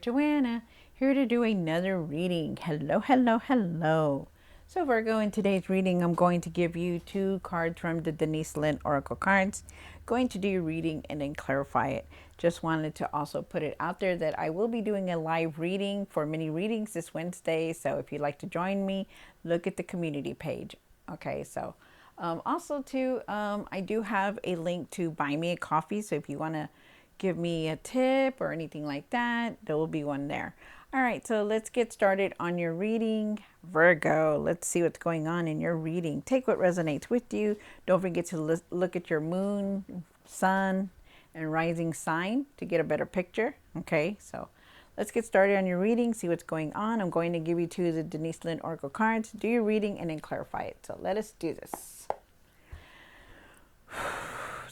Joanna, here to do another reading. Hello, hello, hello. So Virgo, in today's reading, I'm going to give you 2 cards from the Denise Lynn Oracle cards. Going to do your reading and then clarify it. Just wanted to also put it out there that I will be doing a live reading for mini readings this Wednesday. So if you'd like to join me, look at the community page. Okay, so also too, I do have a link to buy me a coffee. So if you want to give me a tip or anything like that, there will be one there. All right, so let's get started on your reading. Virgo, let's see what's going on in your reading. Take what resonates with you. Don't forget to look at your moon, sun, and rising sign to get a better picture. Okay, so let's get started on your reading, see what's going on. I'm going to give you 2 of the Denise Lynn Oracle cards. Do your reading and then clarify it. So let us do this.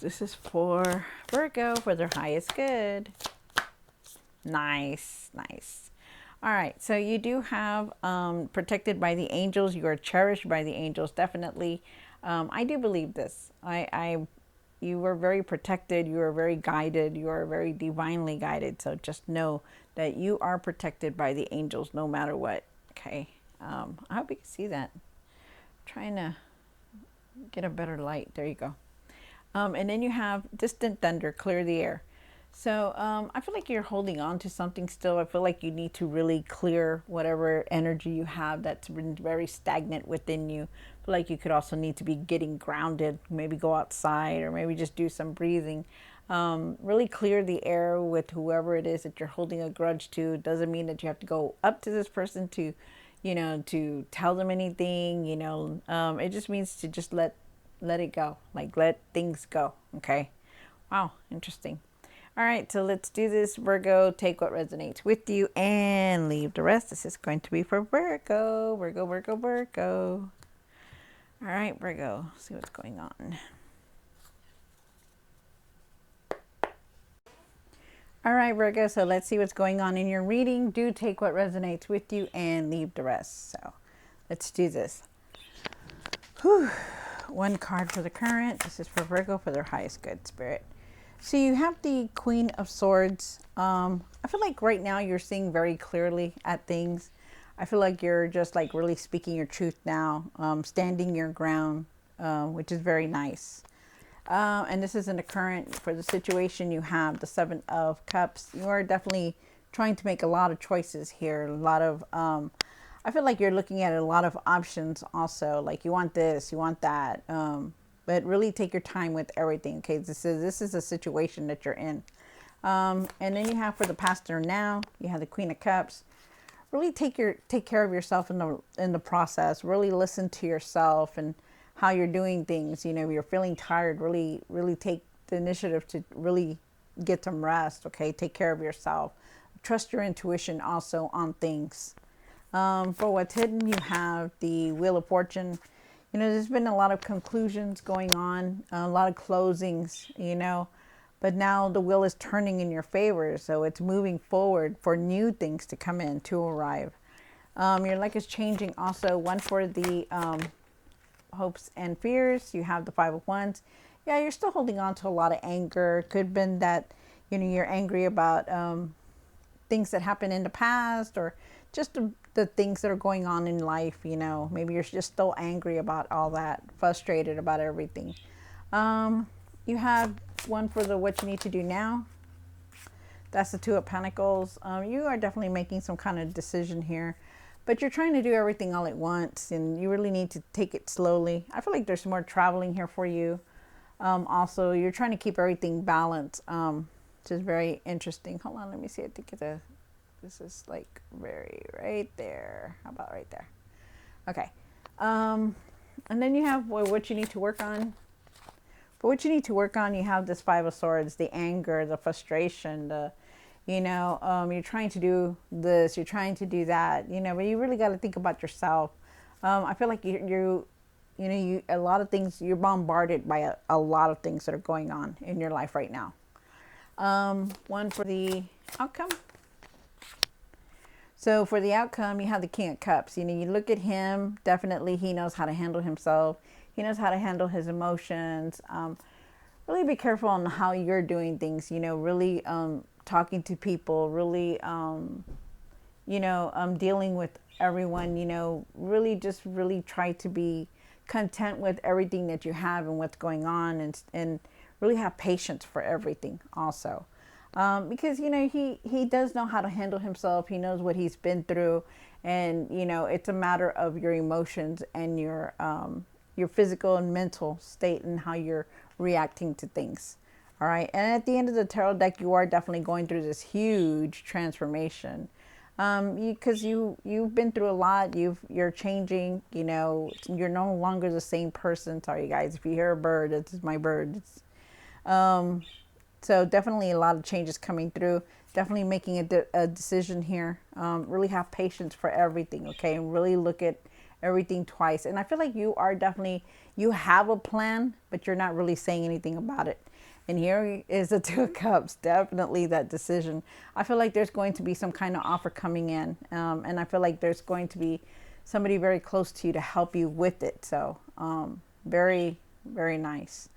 This is for Virgo for their highest good. Nice, nice. All right, so you do have protected by the angels. You are cherished by the angels, definitely. I do believe this. You were very protected. You are very guided. You are very divinely guided. So just know that you are protected by the angels no matter what. Okay. I hope you can see that. I'm trying to get a better light. There you go. And then you have distant thunder, clear the air. So I feel like you're holding on to something still. I feel like you need to really clear whatever energy you have that's been very stagnant within you. I feel like you could also need to be getting grounded, maybe go outside or maybe just do some breathing. Really clear the air with whoever it is that you're holding a grudge to. It doesn't mean that you have to go up to this person to, to tell them anything, it just means to just let it go, like let things go. Okay. Wow. Interesting. All right. So let's do this, Virgo. Take what resonates with you and leave the rest. This is going to be for Virgo, Virgo, Virgo, Virgo. All right, Virgo, see what's going on. All right, Virgo. So let's see what's going on in your reading. Do take what resonates with you and leave the rest. So let's do this. Whew. 1 card for the current. This is for Virgo for their highest good, Spirit. So you have the Queen of Swords. I feel like right now you're seeing very clearly at things. I feel like you're just like really speaking your truth now, standing your ground, which is very nice. And this is in the current for the situation you have, the 7 of Cups. You are definitely trying to make a lot of choices here. A lot of, I feel like you're looking at a lot of options also. Like you want this, you want that. But really take your time with everything. Okay, this is a situation that you're in. And then you have for the past or now, you have the Queen of Cups. Really take care of yourself in the process. Really listen to yourself and how you're doing things. You're feeling tired. Really take the initiative to really get some rest. Okay, take care of yourself. Trust your intuition also on things. For what's hidden, you have the Wheel of Fortune. There's been a lot of conclusions going on, a lot of closings, but now the wheel is turning in your favor. So it's moving forward for new things to come in, to arrive. Your luck is changing also. 1 for the hopes and fears. You have the 5 of Wands. Yeah, you're still holding on to a lot of anger. Could have been that, you're angry about things that happened in the past or just the things that are going on in life, maybe you're just still angry about all that, frustrated about everything. You have 1 for the what you need to do now. That's the 2 of Pentacles. You are definitely making some kind of decision here, but you're trying to do everything all at once and you really need to take it slowly. I feel like there's more traveling here for you. Also, you're trying to keep everything balanced, which is very interesting. Hold on, let me see. I think this is like very right there. How about right there? Okay. And then you have what you need to work on. But what you need to work on, you have this 5 of Swords, the anger, the frustration, you're trying to do this, you're trying to do that, but you really got to think about yourself. I feel like you a lot of things, you're bombarded by a lot of things that are going on in your life right now. 1 for the outcome. So for the outcome, you have the King of Cups. You look at him, definitely he knows how to handle himself. He knows how to handle his emotions. Really be careful on how you're doing things, really talking to people, really, dealing with everyone, really just really try to be content with everything that you have and what's going on, and really have patience for everything also. Because, he does know how to handle himself. He knows what he's been through. And, it's a matter of your emotions and your physical and mental state and how you're reacting to things. All right. And at the end of the tarot deck, you are definitely going through this huge transformation. Because you've been through a lot. You're changing. You're no longer the same person. Sorry, guys. If you hear a bird, it's my bird. So definitely a lot of changes coming through. Definitely making a decision here. Really have patience for everything. Okay, and really look at everything twice. And I feel like you have a plan, but you're not really saying anything about it. And here is the Two of Cups. Definitely that decision. I feel like there's going to be some kind of offer coming in. And I feel like there's going to be somebody very close to you to help you with it. So very, very nice.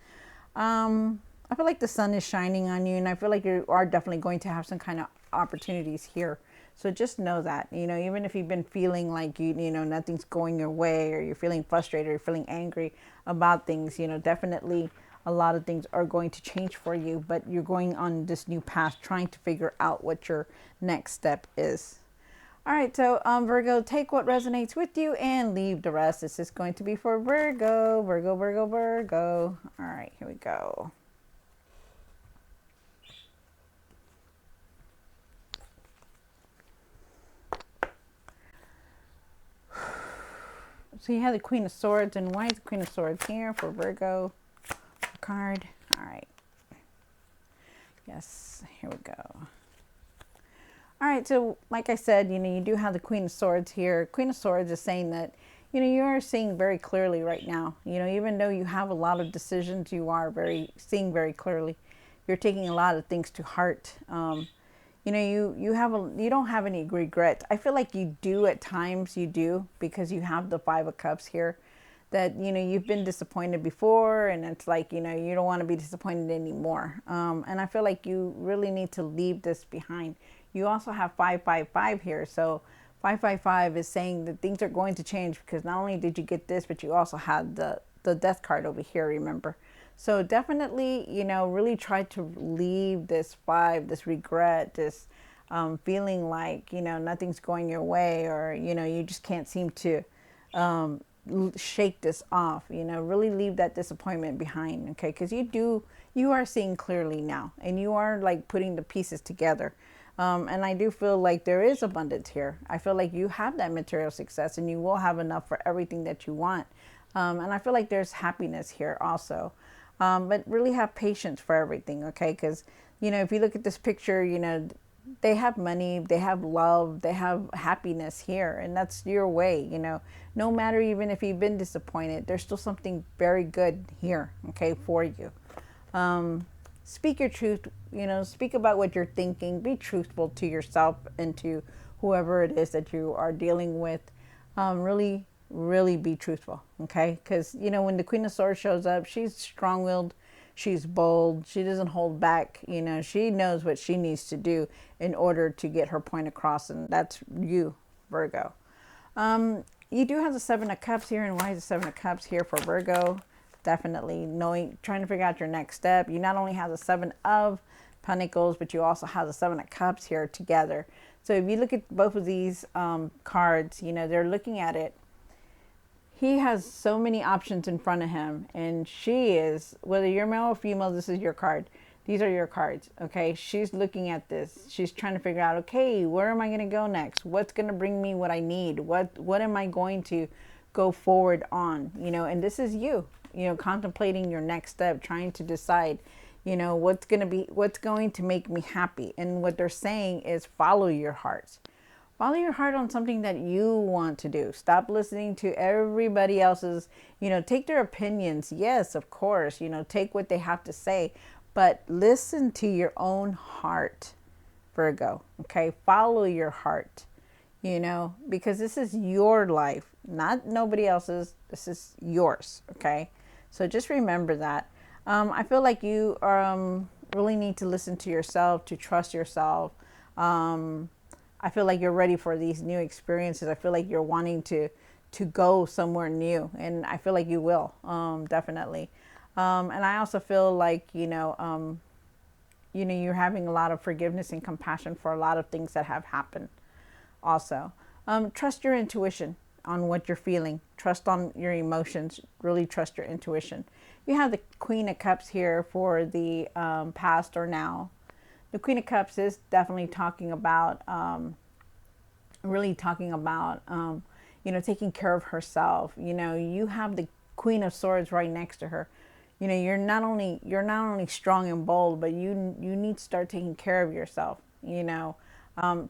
I feel like the sun is shining on you. And I feel like you are definitely going to have some kind of opportunities here. So just know that, even if you've been feeling like, nothing's going your way, or you're feeling frustrated, or you're feeling angry about things, definitely a lot of things are going to change for you, but you're going on this new path trying to figure out what your next step is. All right, so Virgo, take what resonates with you and leave the rest. This is going to be for Virgo, Virgo, Virgo, Virgo. All right, here we go. So you have the Queen of Swords, and why is the Queen of Swords here for Virgo? Card. All right. Yes, here we go. All right, so like I said, you do have the Queen of Swords here. Queen of Swords is saying that, you are seeing very clearly right now. Even though you have a lot of decisions, you are seeing very clearly. You're taking a lot of things to heart. You don't have any regrets. I feel like you do at times, because you have the Five of Cups here, that, you've been disappointed before, and it's like, you don't want to be disappointed anymore. And I feel like you really need to leave this behind. You also have 555 here. So 555 is saying that things are going to change, because not only did you get this, but you also had the Death card over here, remember? So definitely, really try to leave this this regret, this feeling like, nothing's going your way, or, you just can't seem to shake this off. Really leave that disappointment behind. Okay, because you are seeing clearly now, and you are like putting the pieces together. And I do feel like there is abundance here. I feel like you have that material success, and you will have enough for everything that you want. And I feel like there's happiness here also. But really have patience for everything. Okay, because if you look at this picture, they have money, they have love, they have happiness here, and that's your way. No matter, even if you've been disappointed, there's still something very good here, okay, for you. Speak your truth, speak about what you're thinking. Be truthful to yourself and to whoever it is that you are dealing with. Really be truthful, okay? Because, when the Queen of Swords shows up, she's strong-willed, she's bold, she doesn't hold back. She knows what she needs to do in order to get her point across, and that's you, Virgo. You do have the Seven of Cups here, and why is the Seven of Cups here for Virgo? Definitely trying to figure out your next step. You not only have the Seven of Pentacles, but you also have the Seven of Cups here together. So if you look at both of these cards, they're looking at it. He has so many options in front of him, and she is, whether you're male or female, this is your card. These are your cards, okay? She's looking at this. She's trying to figure out, okay, where am I going to go next? What's going to bring me what I need? What am I going to go forward on? And this is you, contemplating your next step, trying to decide, what's going to make me happy. And what they're saying is follow your heart. Follow your heart on something that you want to do. Stop listening to everybody else's, take their opinions. Yes, of course, take what they have to say, but listen to your own heart, Virgo. Okay. Follow your heart, because this is your life, not nobody else's. This is yours. Okay. So just remember that. I feel like you really need to listen to yourself, to trust yourself. I feel like you're ready for these new experiences. I feel like you're wanting to go somewhere new, and I feel like you will, definitely. And I also feel like, you're having a lot of forgiveness and compassion for a lot of things that have happened. Also, trust your intuition on what you're feeling. Trust on your emotions. Really trust your intuition. You have the Queen of Cups here for the past or now. The Queen of Cups is definitely talking about, really talking about, taking care of herself. You have the Queen of Swords right next to her. You're not only strong and bold, but you need to start taking care of yourself.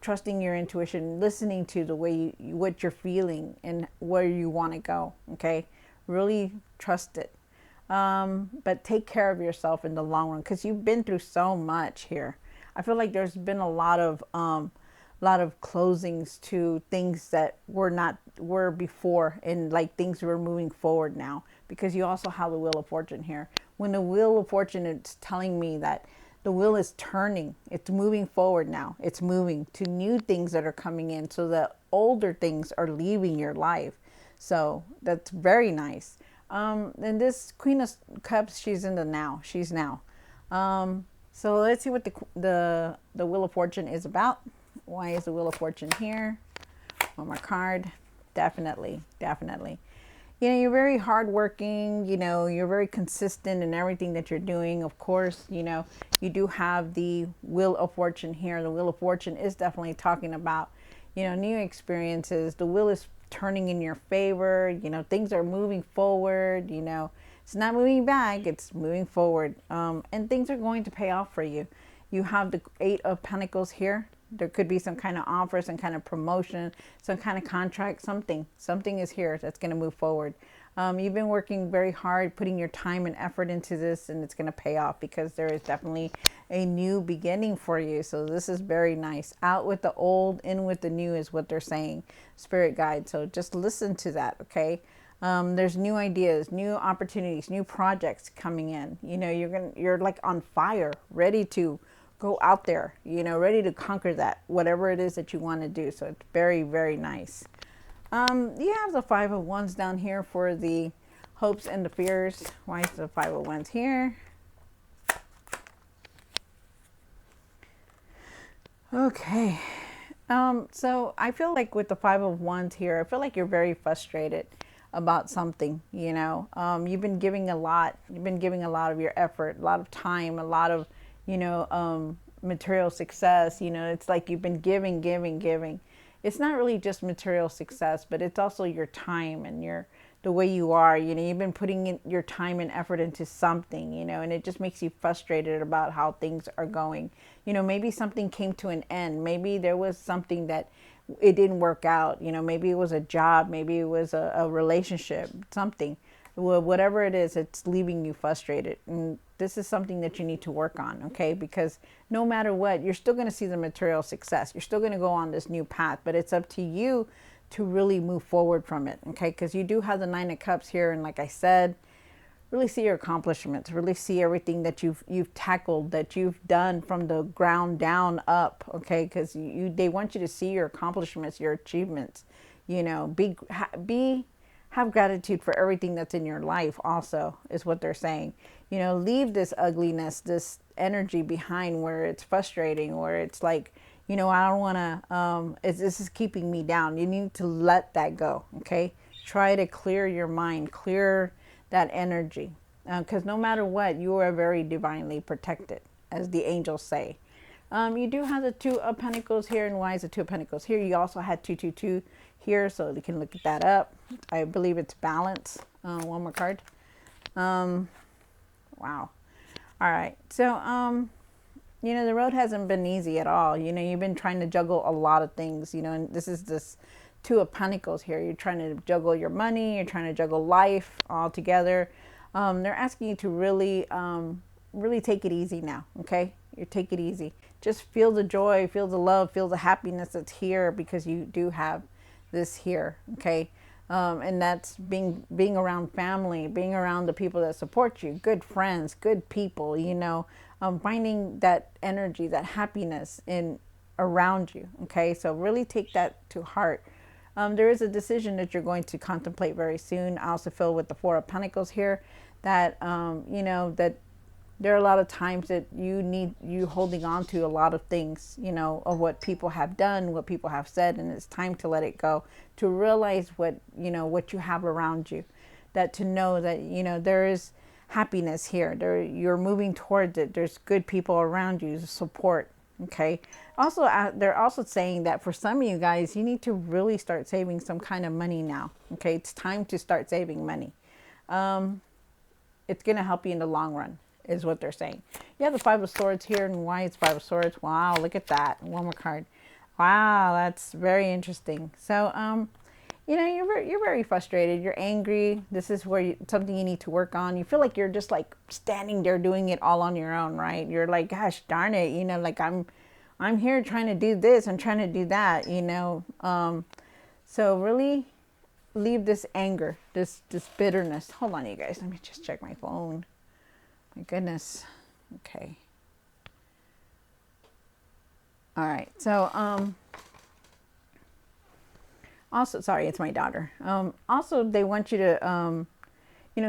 Trusting your intuition, listening to the way what you're feeling and where you want to go. Okay, really trust it. But take care of yourself in the long run, because you've been through so much here. I feel like there's been a lot of closings to things that were before, and like things were moving forward now, because you also have the Wheel of Fortune here. When the Wheel of Fortune, it's telling me that the wheel is turning. It's moving forward now. It's moving to new things that are coming in, so the older things are leaving your life. So that's very nice. And this Queen of Cups, she's in the now. She's now. So let's see what the Wheel of Fortune is about. Why is the Wheel of Fortune here? One more card. Definitely, definitely. You're very hardworking. You're very consistent in everything that you're doing. Of course, you do have the Wheel of Fortune here. The Wheel of Fortune is definitely talking about, new experiences. The wheel is turning in your favor. Things are moving forward. It's not moving back. It's moving forward. And things are going to pay off for you. You have the Eight of Pentacles here. There could be some kind of offer, some kind of promotion, some kind of contract, something is here that's going to move forward. You've been working very hard, putting your time and effort into this, and it's going to pay off, because there is definitely a new beginning for you. So this is very nice. Out with the old, in with the new is what they're saying, Spirit Guide. So just listen to that, okay? There's new ideas, new opportunities, new projects coming in. You're like on fire, ready to go out there, ready to conquer that, whatever it is that you want to do. So it's very, very nice. You have the Five of Wands down here for the hopes and the fears. Why is the Five of Wands here? Okay. So I feel like with the Five of Wands here, I feel like you're very frustrated about something. You've been giving a lot. You've been giving a lot of your effort, a lot of time, a lot of material success. It's like you've been giving. It's not really just material success, but it's also your time and the way you are. You've been putting in your time and effort into something, and it just makes you frustrated about how things are going. Maybe something came to an end. Maybe there was something that it didn't work out. Maybe it was a job, maybe it was a relationship, something. Well, whatever it is, it's leaving you frustrated. And this is something that you need to work on, okay? Because no matter what, you're still going to see the material success. You're still going to go on this new path, but it's up to you to really move forward from it, okay? Because you do have the Nine of Cups here, and like I said, really see your accomplishments, really see everything that you've tackled, that you've done from the ground down up, okay? Because they want you to see your accomplishments, your achievements. Have gratitude for everything that's in your life also, is what they're saying. Leave this ugliness, this energy behind, where it's frustrating, where it's like, I don't want to, this is keeping me down. You need to let that go, okay? Try to clear your mind, clear that energy. Because no matter what, you are very divinely protected, as the angels say. You do have the Two of Pentacles here, and why is the Two of Pentacles here? You also had 222 here, so you can look at that up. I believe it's balance. One more card. Wow. All right. So, the road hasn't been easy at all. You've been trying to juggle a lot of things, and this is this Two of Pentacles here. You're trying to juggle your money. You're trying to juggle life all together. They're asking you to really, really take it easy now. Okay. You take it easy. Just feel the joy, feel the love, feel the happiness that's here, because you do have this here. Okay. And that's being around family, being around the people that support you, good friends, good people, finding that energy, that happiness in around you. Okay, so really take that to heart. There is a decision that you're going to contemplate very soon. I also feel with the Four of Pentacles here that that there are a lot of times that you holding on to a lot of things, of what people have done, what people have said, and it's time to let it go, to realize what you have around you, that to know that there is happiness here. You're moving towards it. There's good people around you to support. Okay. Also, they're also saying that for some of you guys, you need to really start saving some kind of money now. Okay, it's time to start saving money. It's going to help you in the long run, is what they're saying. You have the Five of Swords here, and why it's Five of Swords? Wow, look at that. One more card. Wow, that's very interesting. So, you're very frustrated. You're angry. This is where something you need to work on. You feel like you're just like standing there doing it all on your own, right? You're like, gosh darn it, like I'm here trying to do this and trying to do that, So really leave this anger, this bitterness. Hold on, you guys. Let me just check my phone. My goodness. Okay. All right. So, also, sorry, it's my daughter. Also, they want you to,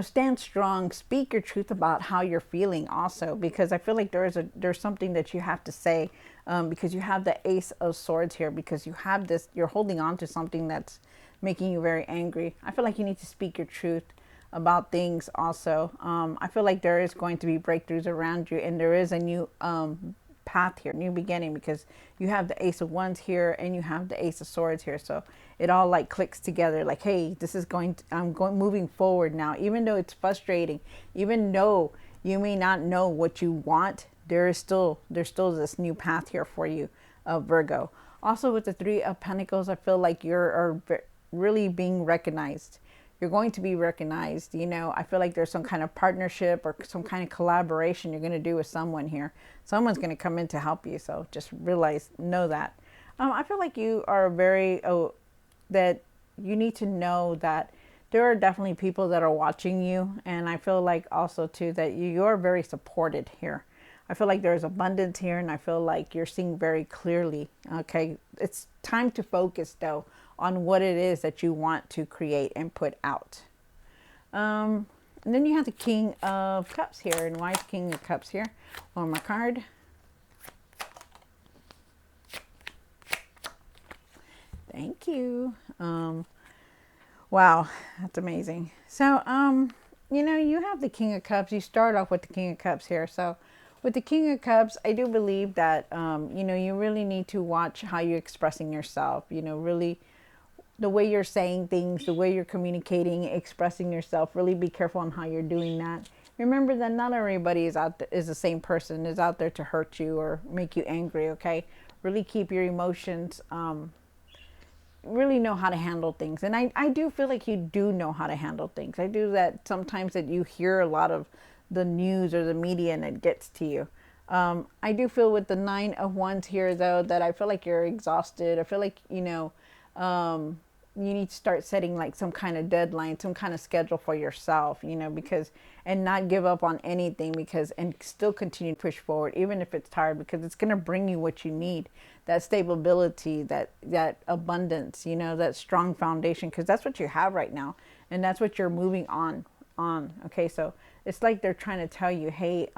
stand strong, speak your truth about how you're feeling also, because I feel like there's something that you have to say, because you have the Ace of Swords here, because you have this, you're holding on to something that's making you very angry. I feel like you need to speak your truth about things also. I feel like there is going to be breakthroughs around you, and there is a new path here, new beginning, because you have the Ace of Wands here and you have the Ace of Swords here. So it all like clicks together, like, hey, this is moving forward now. Even though it's frustrating, even though you may not know what you want, there's still this new path here for you, Virgo. Also with the Three of Pentacles, I feel like you're really being recognized. You're going to be recognized. I feel like there's some kind of partnership or some kind of collaboration you're going to do with someone here. Someone's going to come in to help you. So just know that. I feel like you are that you need to know that there are definitely people that are watching you. And I feel like also too that you're very supported here. I feel like there's abundance here, and I feel like you're seeing very clearly. Okay, it's time to focus though on what it is that you want to create and put out. And then you have the King of Cups here. And why is King of Cups here? One more card. Thank you. Wow, that's amazing. So, you have the King of Cups. You start off with the King of Cups here. So with the King of Cups, I do believe that, you really need to watch how you're expressing yourself, really the way you're saying things, the way you're communicating, expressing yourself. Really be careful on how you're doing that. Remember that not everybody is the same person, is out there to hurt you or make you angry, okay? Really keep your emotions, really know how to handle things. And I do feel like you do know how to handle things. I do that sometimes, that you hear a lot of the news or the media and it gets to you. I do feel with the Nine of Wands here, though, that I feel like you're exhausted. I feel like, you need to start setting like some kind of deadline, some kind of schedule for yourself, because, and not give up on anything, and still continue to push forward, even if it's tired, because it's going to bring you what you need, that stability, that abundance, that strong foundation, because that's what you have right now. And that's what you're moving on. Okay. So it's like they're trying to tell you, hey,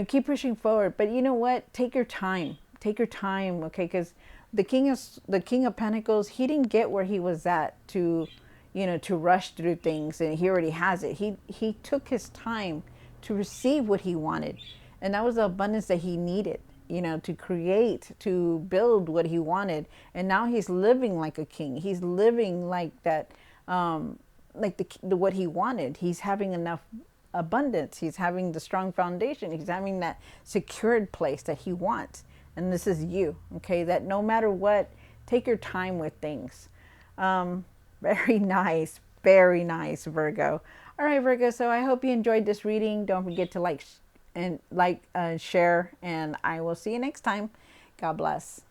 keep pushing forward, but you know what? Take your time, okay? Because the King of Pentacles, he didn't get where he was at to rush through things, and he already has it. He took his time to receive what he wanted, and that was the abundance that he needed, to create, to build what he wanted. And now he's living like a king. He's living like that, like what he wanted. He's having enough abundance. He's having the strong foundation. He's having that secured place that he wants. And this is you, okay? That no matter what, take your time with things. Very nice, Virgo. All right, Virgo. So I hope you enjoyed this reading. Don't forget to share, and I will see you next time. God bless.